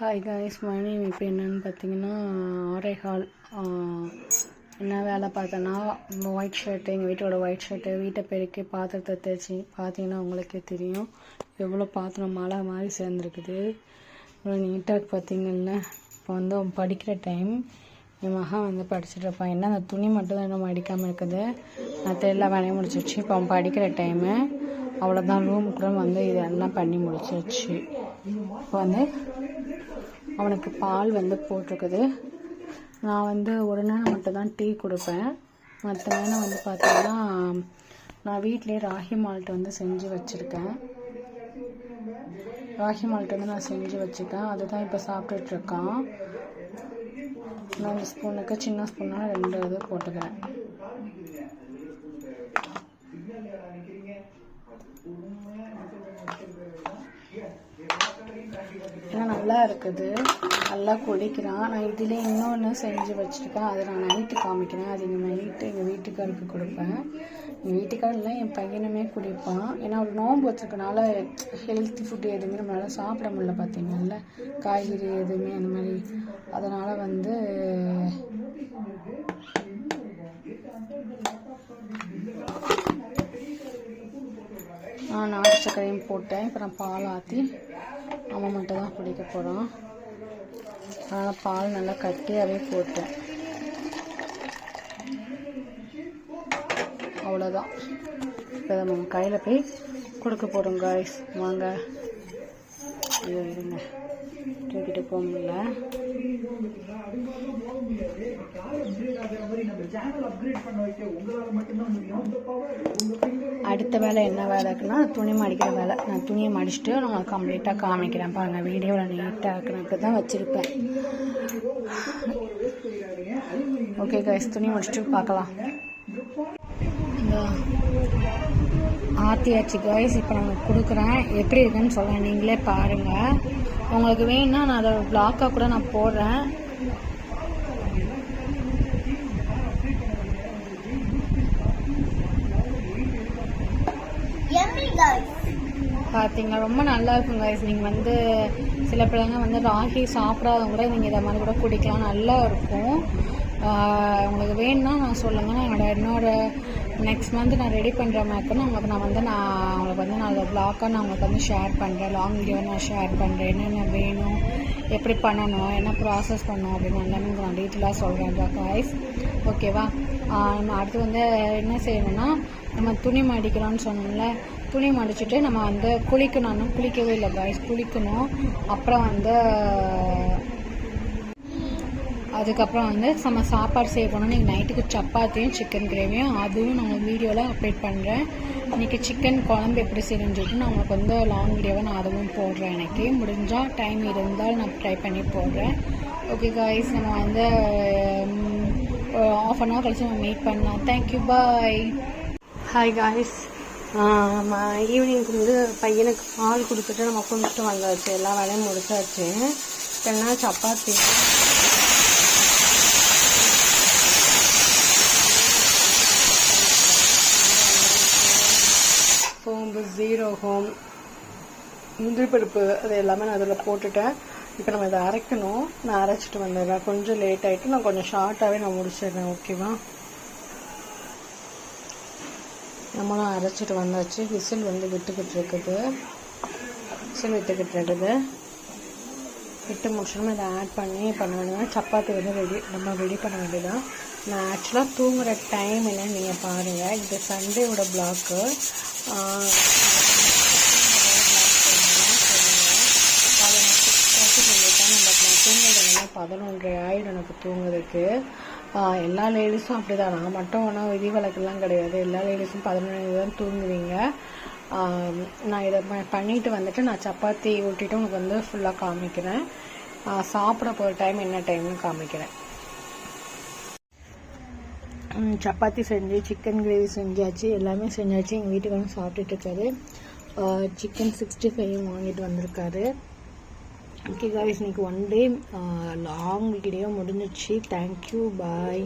Hi guys, மணி இப்போ என்னென்னு பார்த்தீங்கன்னா 6:15. என்ன வேலை பார்த்தேன்னா ஒயிட் ஷர்ட்டு, எங்கள் வீட்டோட ஒயிட் ஷர்ட்டு வீட்டை பெருக்கி பாத்திரத்தை தேய்ச்சி பார்த்தீங்கன்னா உங்களுக்கே தெரியும் எவ்வளோ பாத்திரம் மழை மாதிரி சேர்ந்துருக்குது. இவ்வளோ நீட்டாக பார்த்தீங்கல்ல. இப்போ வந்து அவன் படிக்கிற டைம், என் மகன் வந்து படிச்சுட்டு இருப்பான். என்ன அந்த துணி மட்டும் தான் இன்னும் மடிக்காமல் இருக்குது, மற்ற எல்லா வேலையும் முடிச்சிடுச்சு. இப்போ அவன் படிக்கிற டைமு, அவ்வளோதான். ரூம் கூட வந்து இதெல்லாம் பண்ணி முடிச்சிடுச்சு. இப்போ வந்து அவனுக்கு பால் வந்து போட்டிருக்குது. நான் வந்து ஒரு நேரம் மட்டும் தான் டீ கொடுப்பேன். மற்ற நேரம் வந்து பார்த்தீங்கன்னா நான் வீட்டிலே ராகி மால்ட் வந்து செஞ்சு வச்சுருக்கேன். ராகி மால்ட் வந்து நான் செஞ்சு வச்சுருக்கேன். அதுதான் இப்போ சாப்பிட்டுட்ருக்கான். நான் இந்த ஸ்பூனுக்கு சின்ன ஸ்பூனால் 2 இது போட்டுக்கிறேன். ஏன்னா நல்லா இருக்குது, நல்லா குடிக்கிறான். நான் இதிலே இன்னொன்று செஞ்சு வச்சுருக்கேன், அதை நான் நைட்டு காமிக்கிறேன். அது நைட்டு எங்கள் வீட்டுக்காருக்கு கொடுப்பேன். எங்கள் வீட்டுக்காரெலாம் என் பையனுமே குடிப்பான். ஏன்னா அவர் நோன்பு வச்சுருக்கனால ஹெல்த்தி ஃபுட்டு எதுவுமே நம்மளால் சாப்பிட முடியல. பார்த்தீங்கல்ல, காய்கறி எதுவுமே அந்த மாதிரி. அதனால் வந்து நான் நாட்டு சர்க்கரையும் போட்டேன். இப்போ நான் பால் ஆற்றி அவன் மட்டும் தான் குடிக்க போகிறான். அதனால் பால் நல்லா கட்டியாகவே போட்டேன். அவ்வளோதான். இப்போ நம்ம கையில் போய் கொடுக்க போகிறோம் காய்ஸ். வாங்க, இருங்க, தூக்கிட்டு போக முடியல. அடுத்த வேலை என்ன வேலை இருக்குன்னா துணி மடிக்கிற வேலை. நான் துணியை மடிச்சுட்டு நான் கம்ப்ளீட்டாக காமிக்கிறேன் பாருங்க. வீடியோவில் நீட்டாக இருக்குன்னு அப்படி தான் வச்சுருப்பேன். ஓகே கைஸ், துணி முடிச்சுட்டு பார்க்கலாம். ஆத்தியாச்சு கைஸ். இப்போ நான் கொடுக்குறேன், எப்படி இருக்குன்னு சொல்ல நீங்களே பாருங்கள். உங்களுக்கு வேணும்னா நான் அதை பிளாக்காக கூட நான் போடுறேன். பார்த்தீங்களா, ரொம்ப நல்லா இருக்கும் கைஸ். நீங்கள் வந்து சில பிள்ளைங்க வந்து ராகி சாப்பிடாதவங்க கூட நீங்கள் இதை மாதிரி கூட குடிக்கலாம், நல்லா இருக்கும். உங்களுக்கு வேணும்னா நான் சொல்லுங்கள். என்னோட நெக்ஸ்ட் மந்த் நான் ரெடி பண்ணுற மேக்குன்னு உங்களுக்கு நான் அதை பிளாக்காக நான் உங்களுக்கு வந்து ஷேர் பண்ணுறேன். லாங் வீடியோ நான் ஷேர் பண்ணுறேன். என்னென்ன வேணும், எப்படி பண்ணணும், என்ன ப்ராசஸ் பண்ணணும் அப்படின்னு எல்லாமே நான் டீட்டெயிலாக சொல்கிறேன் கைஸ். ஓகேவா? நம்ம அடுத்து வந்து என்ன செய்யணும்னா, நம்ம துணி மடிக்கிறோன்னு சொன்னோம்ல, துணி மடிச்சுட்டு நம்ம வந்து குளிக்கணும். குளிக்கவே இல்லை கைஸ், குளிக்கணும். அப்புறம் வந்து அதுக்கப்புறம் வந்து நம்ம சாப்பாடு செய்யணும். இன்றைக்கி நைட்டுக்கு சப்பாத்தியும் சிக்கன் கிரேவியும், அதுவும் நான் வீடியோவில் அப்டேட் பண்ணுறேன். இன்றைக்கி சிக்கன் குழம்பு எப்படி செஞ்சுட்டு நான் உங்களுக்கு வந்து லாங் வீடியோவை நான் அதுவும் போடுறேன். எனக்கு முடிஞ்சால் டைம் இருந்தால் நான் ட்ரை பண்ணி போடுறேன். ஓகே காய்ஸ், நம்ம வந்து ½ அன் ஹவர் கழிச்சு நம்ம மீட் பண்ணலாம். தேங்க்யூ, பாய். ஹாய் காய்ஸ், நம்ம ஈவினிங்க்கு வந்து பையனுக்கு பால் கொடுத்துட்டு நம்ம குளிச்சுட்டு வந்தாச்சு. எல்லா வேலையும் முடிச்சாச்சு. இல்லைன்னா சப்பாத்தி சோம்பு, ஜீரகம், முந்திரி பருப்பு அது எல்லாமே நான் அதில் போட்டுட்டேன். இப்போ நம்ம இதை அரைக்கணும். நான் அரைச்சிட்டு வந்துடுறேன். கொஞ்சம் லேட் ஆகிட்டு நான் கொஞ்சம் ஷார்ட்டாகவே நான் முடிச்சிடுறேன். ஓகேவா? நம்மளும் அரைச்சிட்டு வந்தாச்சு. விசில் வந்து விட்டுக்கிட்டு இருக்குது. விட்டு முடிச்சோன்னா இதை ஆட் பண்ணி பண்ண வேண்டியதான். சப்பாத்தி வந்து ரெடி பண்ண வேண்டியதான். நான் ஆக்சுவலாக தூங்குகிற டைம் என்னன்னு நீங்கள் பாருங்கள். இது சண்டேவோட பிளாக்கு. நான் தூங்குறதுனால 11:30 ஆகிடும் எனக்கு தூங்குறதுக்கு. எல்லா லேடிஸும் அப்படி தான். நான் மட்டும் ஒன்றும் விதிவிலக்கெல்லாம் கிடையாது. எல்லா லேடிஸும் 11 தான் தூங்குவீங்க. நான் இதை பண்ணிட்டு வந்துட்டு நான் சப்பாத்தி ஊட்டிட்டு உங்களுக்கு வந்து ஃபுல்லாக காமிக்கிறேன். சாப்பிட போகிற டைம் என்ன டைம்னு காமிக்கிறேன். சப்பாத்தி செஞ்சு சிக்கன் கிரேவி செஞ்சாச்சு, எல்லாமே செஞ்சாச்சு. எங்கள் வீட்டுக்காரங்க சாப்பிட்டுட்டு இருக்காரு. சிக்கன் 65 வாங்கிட்டு வந்திருக்காரு. ஓகே காய்ஸ், இன்னைக்கு 1 டே லாங் வீடியோ முடிஞ்சிச்சு. தேங்க்யூ, பாய்.